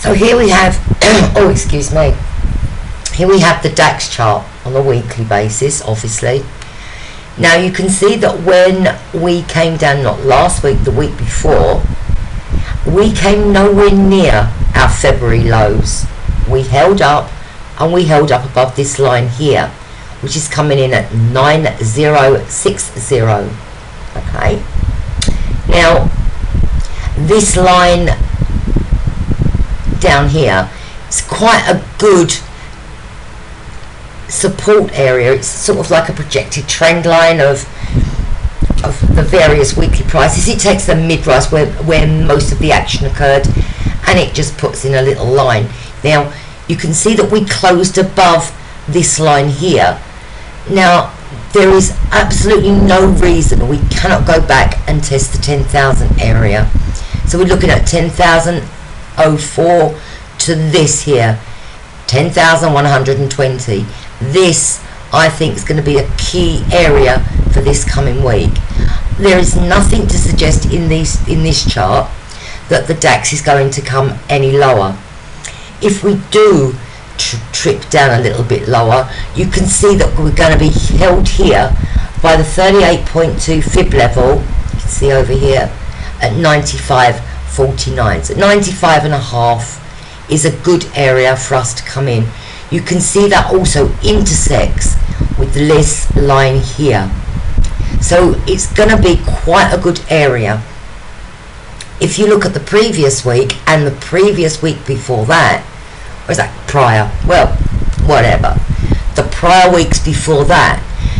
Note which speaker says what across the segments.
Speaker 1: So here we have, oh excuse me, here we have the DAX chart on a weekly basis, obviously. Now you can see that when we came down, not last week, the week before, we came nowhere near our February lows. We held up, and we held up above this line here, which is coming in at 9060. Okay, now this line down here is quite a good support area. It's sort of like a projected trend line of the various weekly prices. It takes the mid-rise where most of the action occurred, and it just puts in a little line. Now you can see that we closed above this line here. Now there is absolutely no reason we cannot go back and test the 10,000 area. So we're looking at 10,004 to this here, 10,120. This, I think, is going to be a key area for this coming week. There is nothing to suggest in this chart that the DAX is going to come any lower. If we do trip down a little bit lower, you can see that we're going to be held here by the 38.2 fib level. You can see over here at 95.49. So 95.5 is a good area for us to come in. You can see that also intersects with this line here, so it's going to be quite a good area. If you look at the previous week and the previous week before that, or is that prior, well, whatever, the prior weeks before that,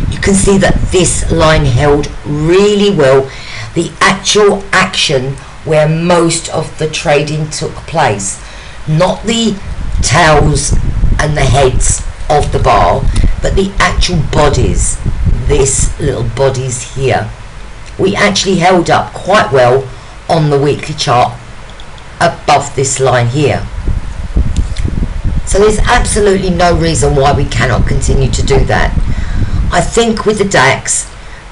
Speaker 1: you can see that this line held really well. The actual action where most of the trading took place, not the tails and the heads of the bar, but the actual bodies, this little bodies here, we actually held up quite well on the weekly chart above this line here. So there's absolutely no reason why we cannot continue to do that. I think with the DAX,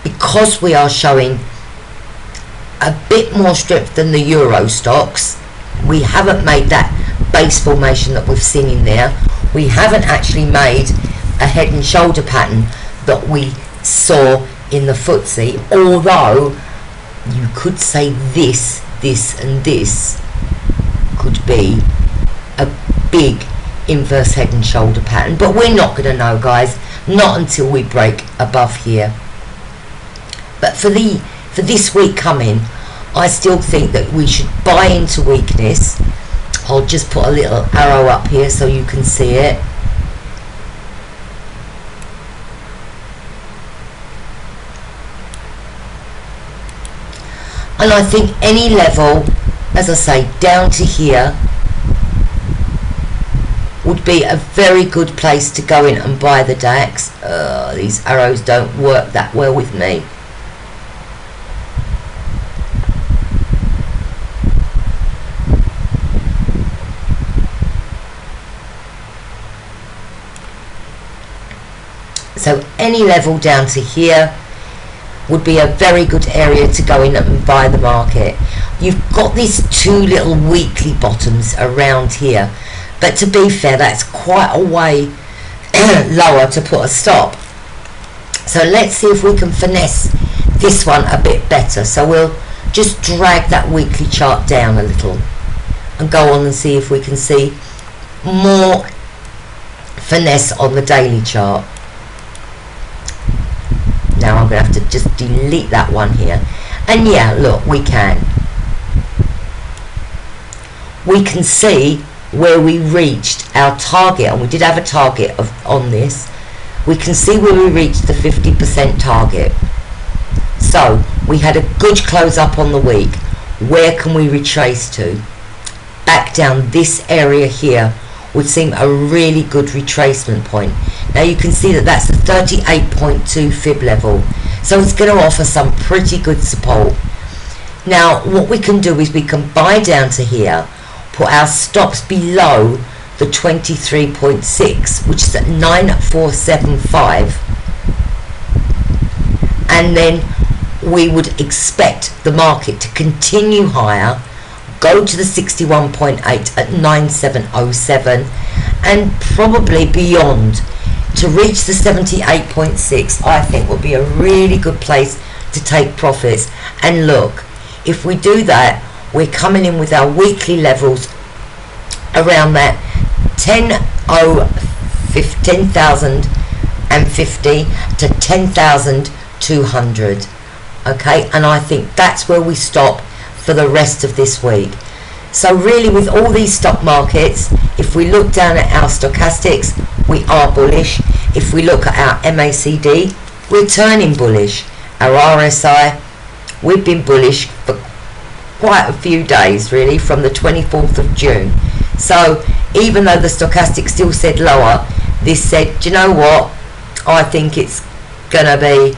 Speaker 1: because we are showing a bit more strength than the Euro stocks, we haven't made that base formation that we've seen in there. We haven't actually made a head and shoulder pattern that we saw in the FTSE, although you could say this and this could be a big inverse head and shoulder pattern, but we're not going to know, guys, not until we break above here. But for this week coming, I still think that we should buy into weakness. I'll just put a little arrow up here so you can see it. And I think any level, as I say, down to here would be a very good place to go in and buy the DAX. These arrows don't work that well with me. So any level down to here would be a very good area to go in and buy the market. You've got these two little weekly bottoms around here, but to be fair, that's quite a way lower to put a stop. So let's see if we can finesse this one a bit better. So we'll just drag that weekly chart down a little and go on and see if we can see more finesse on the daily chart. Now I'm going to have to just delete that one here. And yeah, look, we can see where we reached our target, and we did have a target on this. We can see where we reached the 50% target. So we had a good close up on the week. Where can we retrace to? Back down this area here would seem a really good retracement point. Now you can see that that's the 38.2 fib level, so it's going to offer some pretty good support. Now what we can do is we can buy down to here, put our stops below the 23.6, which is at 9475, and then we would expect the market to continue higher, go to the 61.8 at 9707, and probably beyond to reach the 78.6. I think would be a really good place to take profits. And look, if we do that, we're coming in with our weekly levels around that 10,050 to 10,200. Okay, and I think that's where we stop for the rest of this week. So really, with all these stock markets, if we look down at our stochastics, we are bullish. If we look at our MACD, we're turning bullish. Our RSI, we've been bullish for quite a few days, really, from the 24th of June. So even though the stochastic still said lower, this said, do you know what, I think it's gonna be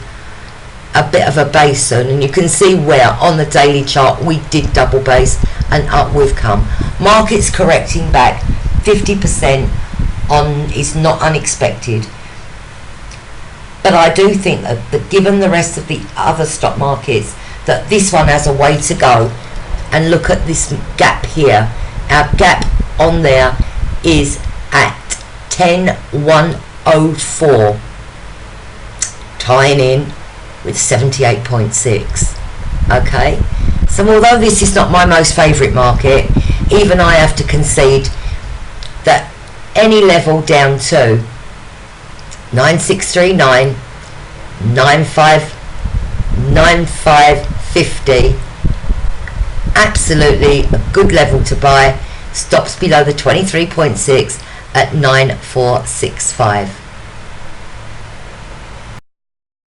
Speaker 1: a bit of a base soon. And you can see where on the daily chart we did double base, and up we've come. Markets correcting back 50% on is not unexpected, but I do think that given the rest of the other stock markets, that this one has a way to go. And look at this gap here. Our gap on there is at 10,104, tying in with 78.6. Okay, so although this is not my most favourite market, even I have to concede that any level down to 9639, 9550, absolutely a good level to buy. Stops below the 23.6 at 9465.